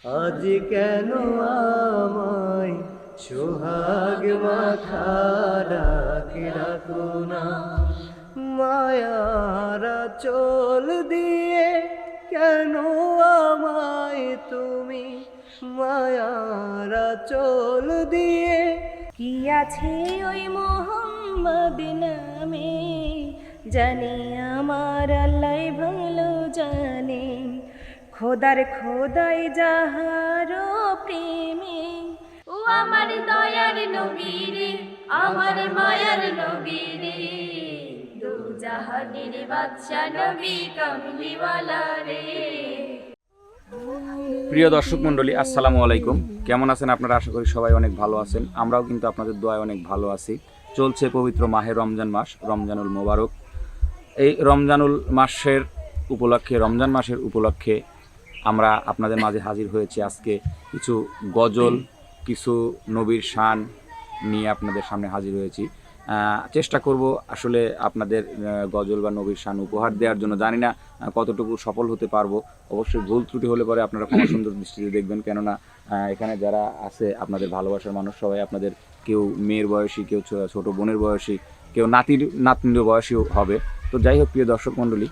আজ কেন আমায় সোহাগ মাখা ডাকে ডাকো না, মায়ারা চোল দিয়ে কেন আমায় তুমি, মায়ারা চোল দিয়ে। কি আছে ওই মোহাম্মদ নামে, জানি আমার আল্লাহ ভালো জানে। খোদার খোদাই যাহার প্রেমে, ও আমার দয়ার নবীরে, আমার মায়ার নবীরে, দু জাহানের বাদশা নবী কামলিওয়ালা রে। প্রিয় দর্শক মণ্ডলী, আসসালামু আলাইকুম। কেমন আছেন আপনারা? আশা করি সবাই অনেক ভালো আছেন। আমরাও কিন্তু আপনাদের দোয়ায় অনেক ভালো আছি। চলছে পবিত্র মাহে রমজান মাস, রমজানুল মোবারক। এই রমজানুল মাসের উপলক্ষে, রমজান মাসের উপলক্ষে আমরা আপনাদের মাঝে হাজির হয়েছি। আজকে কিছু গজল, কিছু নবীর শান নিয়ে আপনাদের সামনে হাজির হয়েছি। চেষ্টা করব আসলে আপনাদের গজল বা নবীর শান উপহার দেওয়ার জন্য। জানি না কতটুকু সফল হতে পারবো। অবশ্যই ভুল ত্রুটি হলে পরে আপনারা ক্ষমা সুন্দর দৃষ্টিতে দেখবেন, কেননা এখানে যারা আছে আপনাদের ভালোবাসার মানুষ, সবাই আপনাদের, কেউ মেয়ের বয়সী, কেউ ছোট বোনের বয়সী, কেউ নাতনির বয়সীও হবে। তো যাই হোক, প্রিয় দর্শক মণ্ডলী,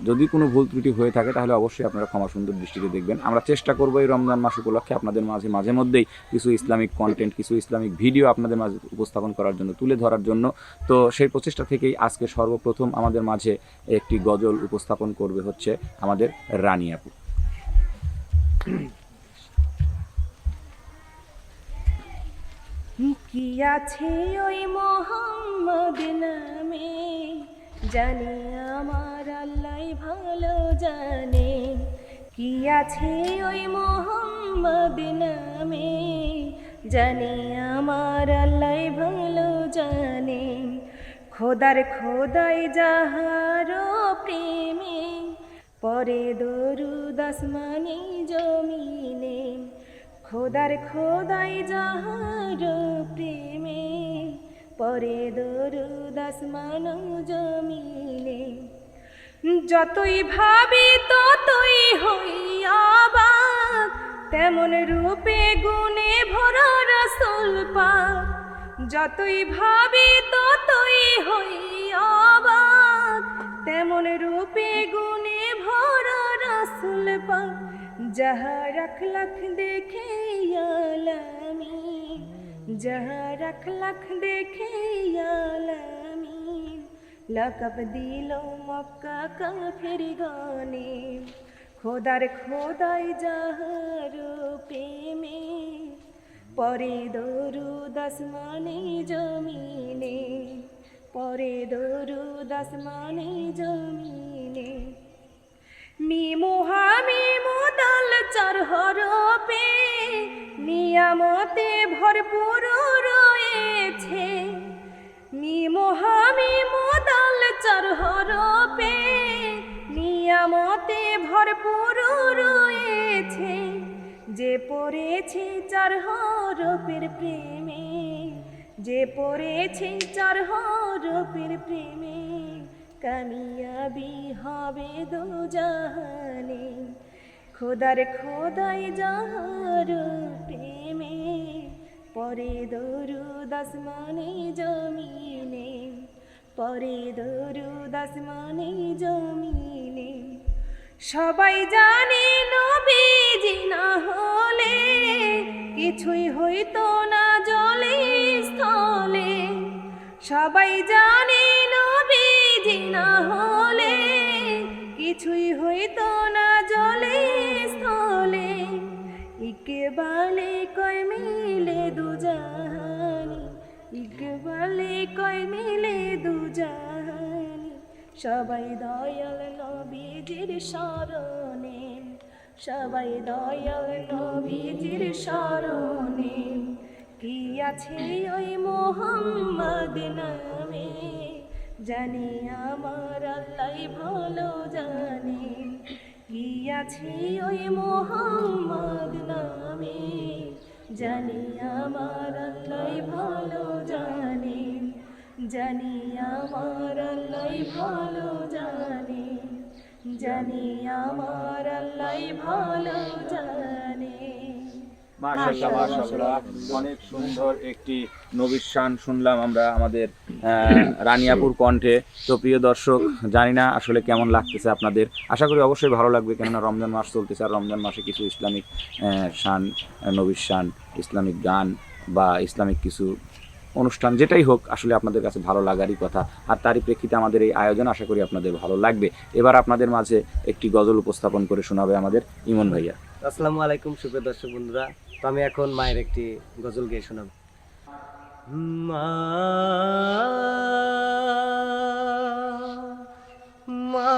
যদি কোনো ভুল ত্রুটি হয়ে থাকে তাহলে অবশ্যই আপনারা ক্ষমা সুন্দর দৃষ্টিতে দেখবেন। আমরা চেষ্টা করবো এই রমজান মাস উপলক্ষে আপনাদের মাঝে মধ্যেই কিছু ইসলামিক কন্টেন্ট, কিছু ইসলামিক ভিডিও আপনাদের মাঝে উপস্থাপন করার জন্য, তুলে ধরার জন্য। তো সেই প্রচেষ্টা থেকেই আজকে সর্বপ্রথম আমাদের মাঝে একটি গজল উপস্থাপন করবে হচ্ছে আমাদের রানী আপু। কি আছে ওই মোহাম্মদ নামে, জানি আমার আল্লাহ ভালো জানে। কি আছে ওই মোহাম্মদ নামে, জানি আমার আল্লাহ ভালো জানে। খোদার খোদাই যাহার প্রেমে, পরে দরুদ আসমানি জমিনে। খোদার খোদাই যাহার প্রেমে, পরে দরুদ আসমান জমিনে। যতই ভাবি ততই হই অবাক, তেমন রূপে গুণে ভরা রাসূল পাক। যতই ভাবি ততই হই অবাক, তেমন রূপে গুণে ভরা রাসূল পাক। যাহা লাখ লাখ দেখে আলামি, যাহা লাখ লাখ দেখে আলামি। লাকব দিল মক্কা কাফের গানে, খোদার খোদাই যাহার প্রেমে, পরে দরুদ আসমানে জমিনে। পরে দরুদ আসমানে জমিনে। মিমু হামিমু দাল চার হরফে, নিয়ামতে ভরপুর রয়েছে। মিমু হামিমু দাল চার হরফে, নিয়ামতে ভরপুর রয়েছে। যে পড়েছে চার হরফের প্রেমে, যে পড়েছে চার হরফের প্রেমে, কামিয়াবি হবে দু জাহানে। খোদার খোদাই যাহার প্রেমে, পরে দরুদ আসমানে জমিনে। পরে দরুদ আসমানে জমিনে। সবাই জানে নবীজি না হলে কিছুই হইতো না জলে স্থলে। সবাই জানে নবীজি না হলে কিছুই হইতো না জলে স্থলে। ইকবালে কয় মিলে দু জাহানি, ইকবালে কয় মিলে দু জাহানি। সবাই দয়াল নবীজির শরণে, সবাই দয়াল নবীজির শরণে। কি আছে ওই মোহাম্মদ নামে, জানি আমার আল্লাহ ভালো জানে। কি আছে ওই মোহাম্মদ নামে, জানি আমার আল্লাহ ভালো জানে। জানি আমার আল্লাহ ভালো জানে, জানি আমার আল্লাহ ভালো জানে। মাশাআল্লাহ মাশাআল্লাহ, অনেক সুন্দর একটি নবীর শান শুনলাম আমরা আমাদের রানিয়াপুর কণ্ঠে। তো প্রিয় দর্শক, জানি না আসলে কেমন লাগতেছে আপনাদের, আশা করি অবশ্যই ভালো লাগবে, কেননা রমজান মাস চলতেছে আর রমজান মাসে কিছু ইসলামিক শান, নবীর শান, ইসলামিক গান বা ইসলামিক কিছু অনুষ্ঠান যেটাই হোক আসলে আপনাদের কাছে ভালো লাগারই কথা। আর তারই প্রেক্ষিতে আমাদের এই আয়োজন, আশা করি আপনাদের ভালো লাগবে। এবার আপনাদের মাঝে একটি গজল উপস্থাপন করে শোনাবে আমাদের ইমন ভাইয়া। আসসালামু আলাইকুম সুপ্রিয় দর্শক বন্ধুরা, তো আমি এখন মায়ের একটি গজল গেয়ে শোনাব। মা মা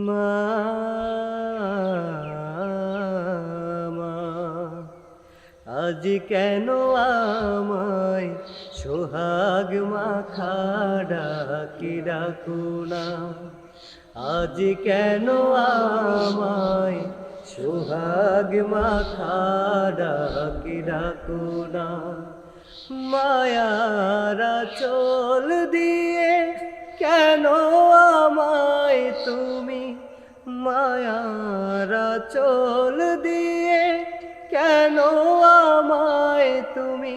মা মা, আজ কেন আমায় সোহাগ মাখা ডাকি ডাকো না, আজ কেন আমায় সোহাগ মাখা ডাকি ডাকো না, মায়ারা চল দিয়ে কেন আমায় তুমি, মায়ারা চল দিয়ে কেন আমায় তুমি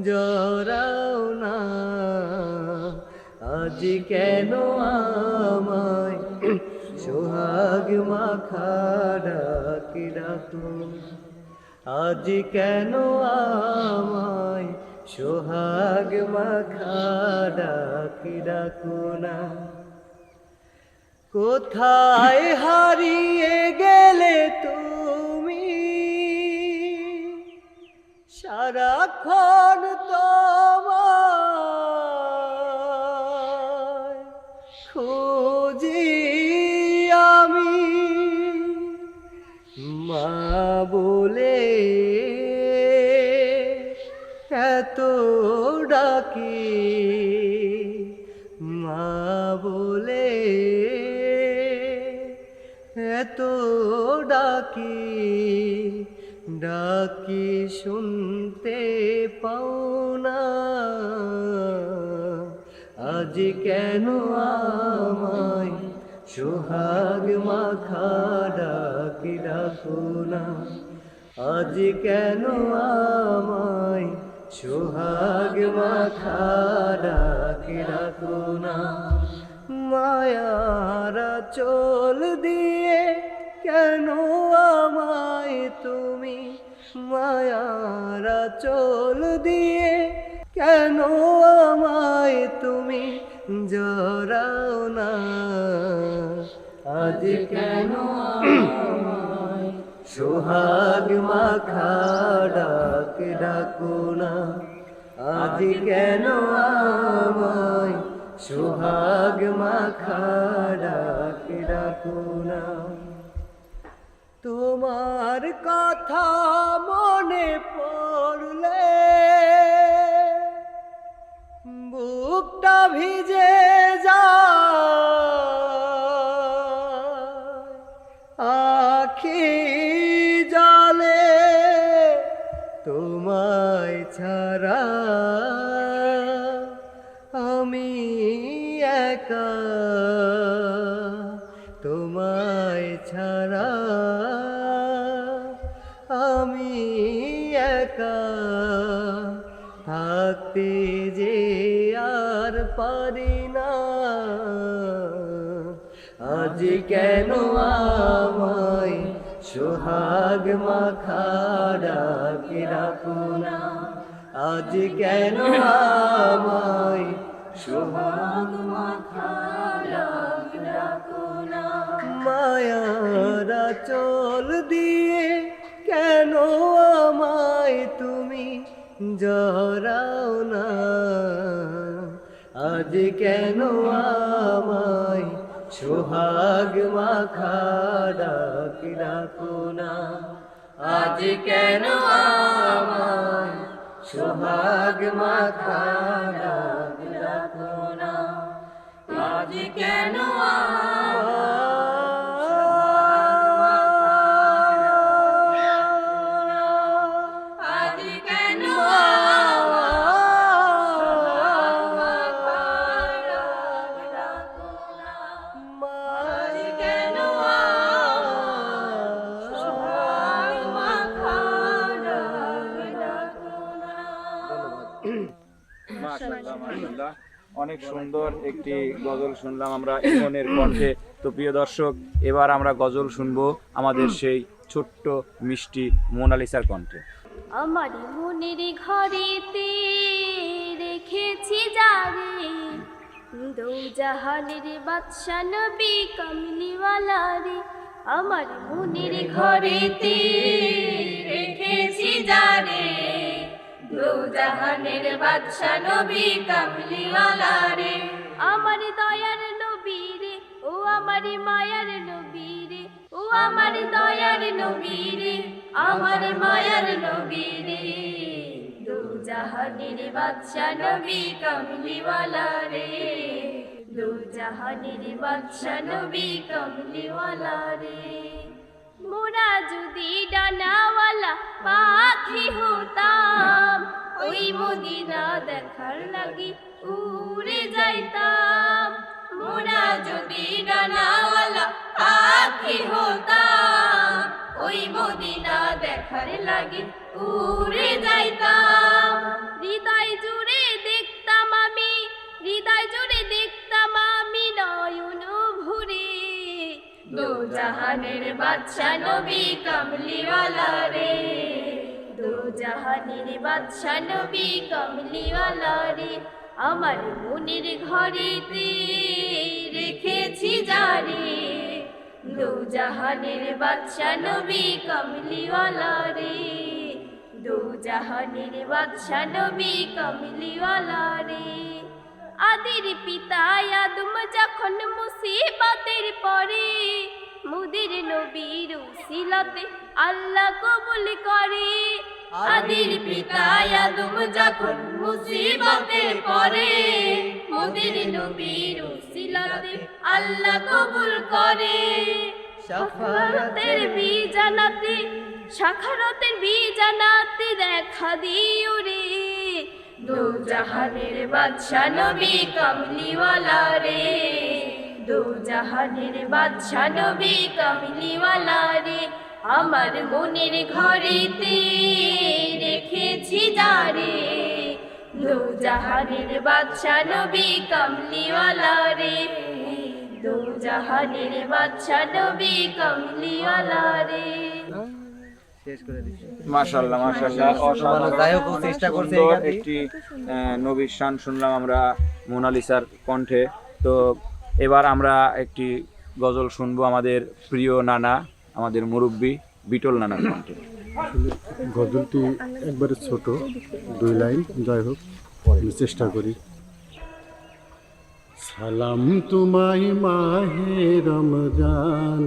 জড়াও না, আজ কেন আমায় সোহাগ মাখা ডাকি ডাকো, আজ কেন আমায় সোহাগ মাখা ডাকি ডাকো না, কোথায় হারিয়ে গেলে তুমি, সারাক্ষণ তোমায় খুঁজি আমি, মা বলে এত ডাকি, মা বলে এত ডাকি, ডাকি শুনতে পাও না, আজ কেন আমায় সোহাগ মাখা ডাকি ডাকো না, আজ কেন আমায় সোহাগ মাখা ডাকি ডাকো না, মায়ারা চল দিয়ে কেন আমায় তুমি, মায়ারা চল দিয়ে কেন আমায় তুমি জড়াও না, আজ কেন আমায় সোহাগ মাখা ডাকি ডাকো না, আজ কেন আমায় সোহাগ মাখা ডাকি ডাকো না, তোমার কথা মনে পড়লে বুকটা ভিজে যায়, আখি জলে তোমায় ছাড়া আমি একা, তোমায় ছাড়া আমি একা, থাকতে যে আর পারি না, আজ কেন আমায় সোহাগ মাখা ডাকি ডাকো না, আজ কেন আমায় সোহাগ মাখা ডাকি ডাকো না, মায়ারা চল দিয়ে কেন আমায় তুমি জড়াও না, আজ কেন আমায় সোহাগ মাখা ডাকি ডাকো না, আজ কেন আমায় সোহাগ মাখা ডাকি ডাকো না, আজ কেন কেন মাশাআল্লাহ। অনেক সুন্দর একটি গজল শুনলাম আমরা ইমনের কণ্ঠে। তো প্রিয় দর্শক, এবার আমরা গজল শুনবো আমাদের সেই ছোট্ট মিষ্টি মোনালিসার কণ্ঠে। আমার মনের ঘরেতে রেখেছি যারে, দো জাহানের বাদশা নবী কামলিওয়ালা রে। আমার মনের ঘরেতে রেখেছি যারে, দো জাহানের বাদশা নবী কামলিওয়ালা রে। আমার দয়ার নবী রে, ও আমার মায়ার নবী রে, ও আমার দয়ার নবী রে, আমার মায়ার নবী রে। দো জাহানের বাদশা নবী কামলিওয়ালা রে, দো জাহানের বাদশা নবী কামলিওয়ালা রে। মোরা যদি ডানাওয়ালা পাখি হতাম, ওই মদিনা দেখার লাগি উড়ে যাইতাম। মোরা যদি ডানাওয়ালা পাখি হতাম, ওই মদিনা দেখার লাগি উড়ে যাইতাম। হৃদয় জুড়ে দেখতাম আমি, হৃদয় জুড়ে দেখতাম আমি নয়ন ভরে, দো জাহানের বাদশা নবী কামলিওয়ালা রে, দো জাহানের বাদশা নবী কামলিওয়ালা রে। আমার মনের ঘরেতে রেখেছি যারে, দো জাহানের বাদশা নবী কামলিওয়ালা রে, দো জাহানের বাদশা নবী কামলিওয়ালা রে। আদির পিতা আদম যখন মুসিবতের পরে, মুদির নবীর উসিলাতে আল্লাহ কবুল করে। আদির পিতা আদম যখন মুসিবতের পরে, মুদির নবীর উসিলাতে আল্লাহ কবুল করে। শাখারতের বীজানাতে, শাখারতের বীজানাতে দেখা দিও রে, দো জাহানের বাদশা নবী কামলিওয়ালা রে, দো জাহানের বাদশা নবী কামলিওয়ালা রে। আমার মনের ঘরেতে রেখেছি যারে, দো জাহানের বাদশা নবী কামলিওয়ালা রে, দো জাহানের বাদশা নবী কামলিওয়ালা রে। শেষ করে দিচ্ছি। মাশাআল্লাহ মাশাআল্লাহ, অসাধারণ। যাই হোক, ও চেষ্টা করছে এই সুন্দর গান দিয়ে। একটি নবীর শান শুনলাম আমরা মোনালিসার কণ্ঠে। তো এবার আমরা একটি গজল শুনবো আমাদের প্রিয় নানা, আমাদের মুরব্বী বিটল নানার কণ্ঠে। আসলে গজলটি একবারে ছোট, 2 লাইন, যাই হোক আমি চেষ্টা করি। সালাম তোমায় মাহে রমজান,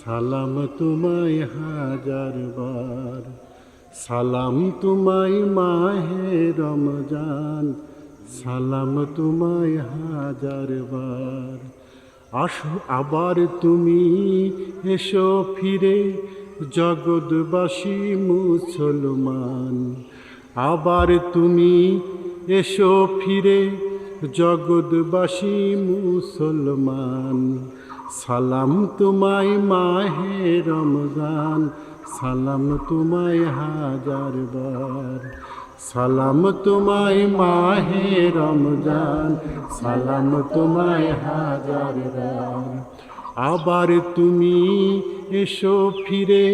সালাম তোমায় হাজার বার, সালাম তোমায় মাহে রমজান, সালাম তোমায় হাজার বার। আসো আবার তুমি, এসো ফিরে জগৎবাসী মুসলমান, আবার তুমি এসো ফিরে জগৎবাসী মুসলমান। সালাম তোমায় মাহে রমজান, সালাম তোমায় হাজার বার, সালাম তোমায় মাহে রমজান, সালাম তোমায় হাজার বার। আবার তুমি এসো ফিরে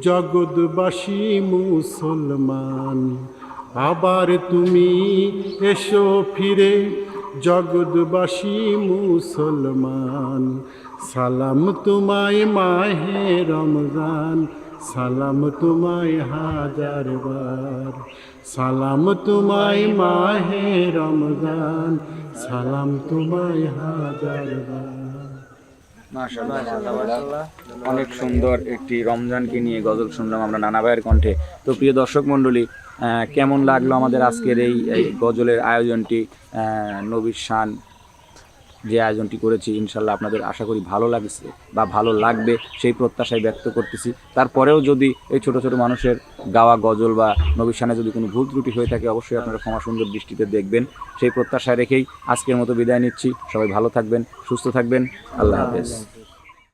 জগৎবাসী মুসলমান, আবার তুমি এসো ফিরে জগৎবাসী মুসলমান। সালাম তোমায় মাহে রমজান, সালাম তোমায় হাজার বার, সালাম তোমায় মাহে রমজান, সালাম তোমায় হাজার বার। মাশাআল্লাহ মাশাআল্লাহ, অনেক সুন্দর একটি রমজানকে নিয়ে গজল শুনলাম আমরা নানা ভাইয়ের কণ্ঠে। তো প্রিয় দর্শক মণ্ডলী, কেমন লাগলো আমাদের আজকের এই গজলের আয়োজনটি, নবীর শান যে আয়োজনটি করেছি, ইনশাল্লাহ আপনাদের আশা করি ভালো লাগছে বা ভালো লাগবে সেই প্রত্যাশায় ব্যক্ত করতেছি। তারপরেও যদি এই ছোট ছোট মানুষের গাওয়া গজল বা নবীর শানে যদি কোনো ভুল ত্রুটি হয়ে থাকে, অবশ্যই আপনারা ক্ষমা সুন্দর দৃষ্টিতে দেখবেন। সেই প্রত্যাশায় রেখেই আজকের মতো বিদায় নিচ্ছি। সবাই ভালো থাকবেন, সুস্থ থাকবেন। আল্লাহ হাফেজ।